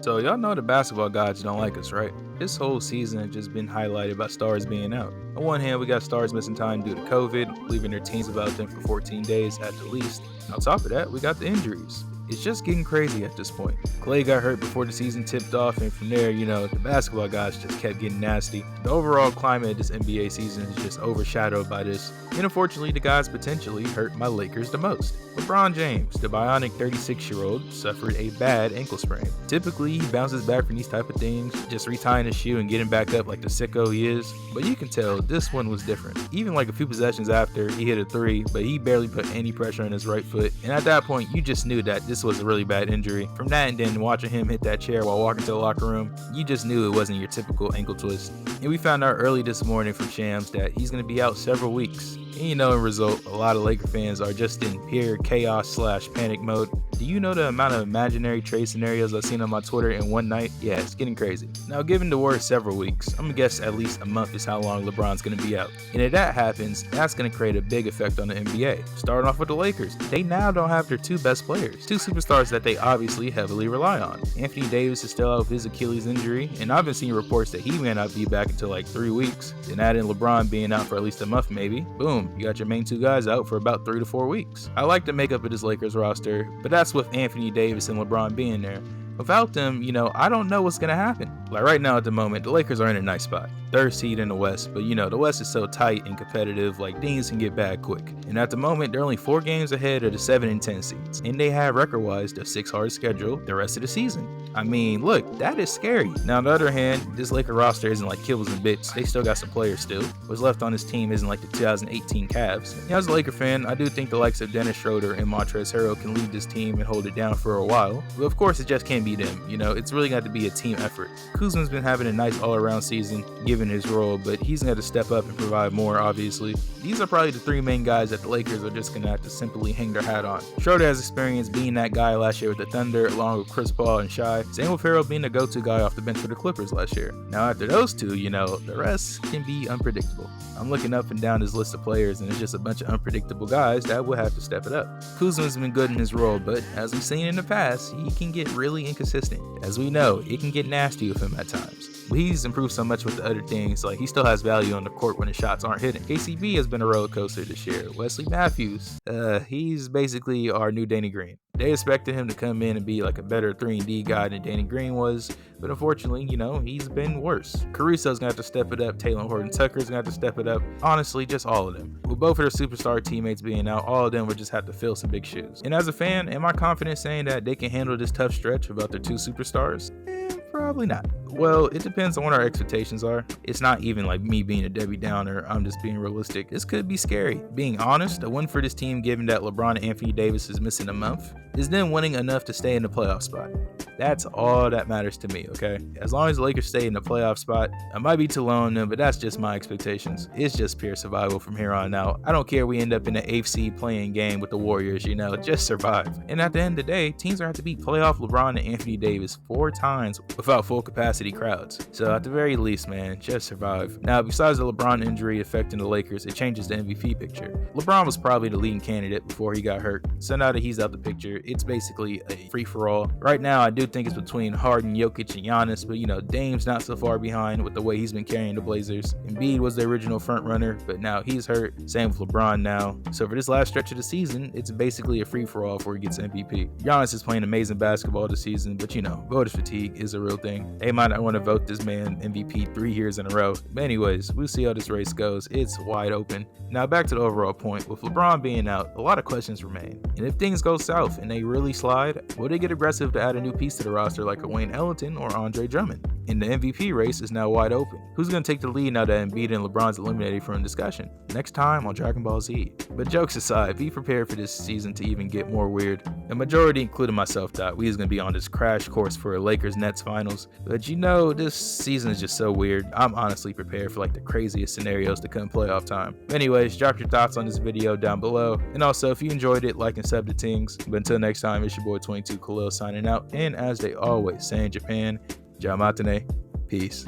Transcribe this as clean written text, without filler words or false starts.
So y'all know the basketball gods don't like us, right? This whole season has just been highlighted by stars being out. On one hand, we got stars missing time due to COVID, leaving their teams without them for 14 days at the least. And on top of that, we got the injuries. It's just getting crazy at this point. Clay got hurt before the season tipped off, and from there, the basketball guys just kept getting nasty. The overall climate of this NBA season is just overshadowed by this, and unfortunately, the guys potentially hurt my Lakers the most. LeBron James, the bionic 36-year-old, suffered a bad ankle sprain. Typically, he bounces back from these type of things, just retying his shoe and getting back up like the sicko he is, but you can tell this one was different. Even like a few possessions after, he hit a three, but he barely put any pressure on his right foot, and at that point, you just knew that this was a really bad injury. From that and then watching him hit that chair while walking to the locker room, you just knew it wasn't your typical ankle twist. And we found out early this morning from Shams that he's going to be out several weeks. And in result, a lot of Laker fans are just in pure chaos/panic mode. Do you know the amount of imaginary trade scenarios I've seen on my Twitter in one night? Yeah, it's getting crazy. Now, given the word several weeks, I'm gonna guess at least a month is how long LeBron's gonna be out. And if that happens, that's gonna create a big effect on the NBA. Starting off with the Lakers, they now don't have their two best players, two superstars that they obviously heavily rely on. Anthony Davis is still out with his Achilles injury, and I've been seeing reports that he may not be back until like 3 weeks. Then add in LeBron being out for at least a month maybe, boom, you got your main two guys out for about 3 to 4 weeks. I like the makeup of this Lakers roster, but that's with Anthony Davis and LeBron being there. Without them, I don't know what's going to happen. Like right now at the moment, the Lakers are in a nice spot. Third seed in the West, but the West is so tight and competitive, like things can get bad quick. And at the moment, they're only 4 games ahead of the 7 and 10 seeds. And they have record-wise the 6 hardest schedule the rest of the season. I mean, look, that is scary. Now on the other hand, this Laker roster isn't like kibbles and bits. They still got some players still. What's left on this team isn't like the 2018 Cavs. As a Laker fan, I do think the likes of Dennis Schroeder and Montrezl Harrell can lead this team and hold it down for a while. But of course, it just can't be them. It's really got to be a team effort. Kuzma's been having a nice all-around season, given his role, but he's going to have to step up and provide more, obviously. These are probably the 3 main guys that the Lakers are just going to have to simply hang their hat on. Schroeder has experience being that guy last year with the Thunder, along with Chris Paul and Shai. Same with Harrell being the go-to guy off the bench for the Clippers last year. Now after those two, the rest can be unpredictable. I'm looking up and down this list of players, and it's just a bunch of unpredictable guys that will have to step it up. Kuzma's been good in his role, but as we've seen in the past, he can get really inconsistent. As we know, it can get nasty with him at times. But he's improved so much with the other things, like he still has value on the court when his shots aren't hitting. KCB has been a roller coaster this year. Wesley Matthews, he's basically our new Danny Green. They expected him to come in and be like a better 3-and-D guy than Danny Green was, but unfortunately, he's been worse. Caruso's gonna have to step it up. Taylor Horton-Tucker's gonna have to step it up. Honestly, just all of them. With both of their superstar teammates being out, all of them would just have to fill some big shoes. And as a fan, am I confident saying that they can handle this tough stretch without their 2 superstars? Probably not. Well, it depends on what our expectations are. It's not even like me being a Debbie Downer, I'm just being realistic. This could be scary. Being honest, a win for this team given that LeBron and Anthony Davis is missing a month is them winning enough to stay in the playoff spot. That's all that matters to me, okay? As long as the Lakers stay in the playoff spot, I might be too low on them, but that's just my expectations. It's just pure survival from here on out. I don't care we end up in the 8th seed playing game with the Warriors, just survive. And at the end of the day, teams are going to have to beat playoff LeBron and Anthony Davis 4 times without full capacity crowds. So at the very least, man, just survive. Now, besides the LeBron injury affecting the Lakers, it changes the MVP picture. LeBron was probably the leading candidate before he got hurt. So now that he's out the picture, it's basically a free-for-all. Right now, I do think it's between Harden, Jokic, and Giannis, but Dame's not so far behind with the way he's been carrying the Blazers. Embiid was the original front runner, but now he's hurt. Same with LeBron now. So for this last stretch of the season, it's basically a free-for-all before he gets MVP. Giannis is playing amazing basketball this season, but voter fatigue is a real thing. They might not want to vote this man MVP 3 years in a row. But anyways, we'll see how this race goes. It's wide open. Now back to the overall point. With LeBron being out, a lot of questions remain. And if things go south and they really slide, will they get aggressive to add a new piece to the roster like a Wayne Ellington or Andre Drummond? And the MVP race is now wide open. Who's going to take the lead now that Embiid and LeBron's eliminated from the discussion? Next time on Dragon Ball Z. But jokes aside, be prepared for this season to even get more weird. The majority, including myself, thought we was going to be on this crash course for a Lakers-Nets finals. But this season is just so weird. I'm honestly prepared for like the craziest scenarios to come playoff time. Anyways, drop your thoughts on this video down below. And also, if you enjoyed it, like and sub to things. But until next time, it's your boy 22 Khalil signing out. And as they always say in Japan, Jamatane, peace.